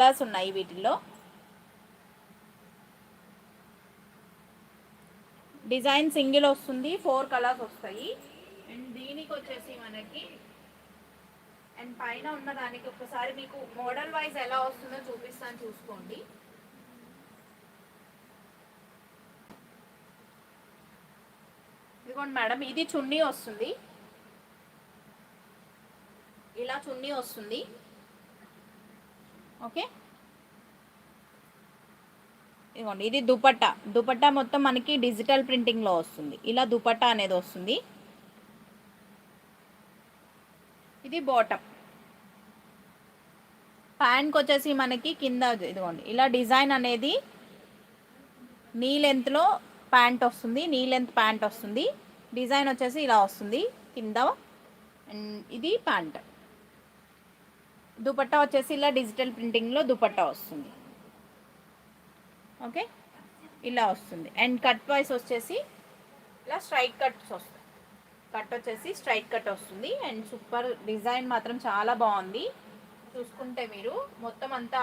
Colours ఉన్నాయి వీటిల్లో. Design single వస్తుంది, 4 కలర్స్ వస్తాయి. అండ్ దీనికి వచ్చేసి మనకి అండ్ పైన ఉన్న దానికి ఒకసారి మీకు మోడల్ వైజ్ ఎలా వస్తుందో చూపిస్తాను, చూసుకోండి. ఇదిగోండి మేడం, ఇది చున్నీ వస్తుంది, ఇలా చున్నీ వస్తుంది. ఓకే, ఇదిగోండి ఇది దుపట్టా. దుపట్టా మొత్తం మనకి డిజిటల్ ప్రింటింగ్లో వస్తుంది. ఇలా దుపట్టా అనేది వస్తుంది. ఇది బాటమ్. ప్యాంట్కి వచ్చేసి మనకి కింద ఇదిగోండి ఇలా డిజైన్ అనేది నీ లెంత్లో ప్యాంట్ వస్తుంది, నీ లెంత్ ప్యాంట్ వస్తుంది. డిజైన్ వచ్చేసి ఇలా వస్తుంది కింద. అండ్ ఇది ప్యాంట్. దుపట్టా వచ్చేసి ఇలా డిజిటల్ ప్రింటింగ్లో దుపట్టా వస్తుంది. ఓకే, ఇలా వస్తుంది. అండ్ కట్ వైస్ వచ్చేసి ఇలా స్ట్రైట్ కట్స్ వస్తాయి. కట్ వచ్చేసి స్ట్రైట్ కట్ వస్తుంది. అండ్ సూపర్ డిజైన్ మాత్రం చాలా బాగుంది. చూసుకుంటే మీరు మొత్తం అంతా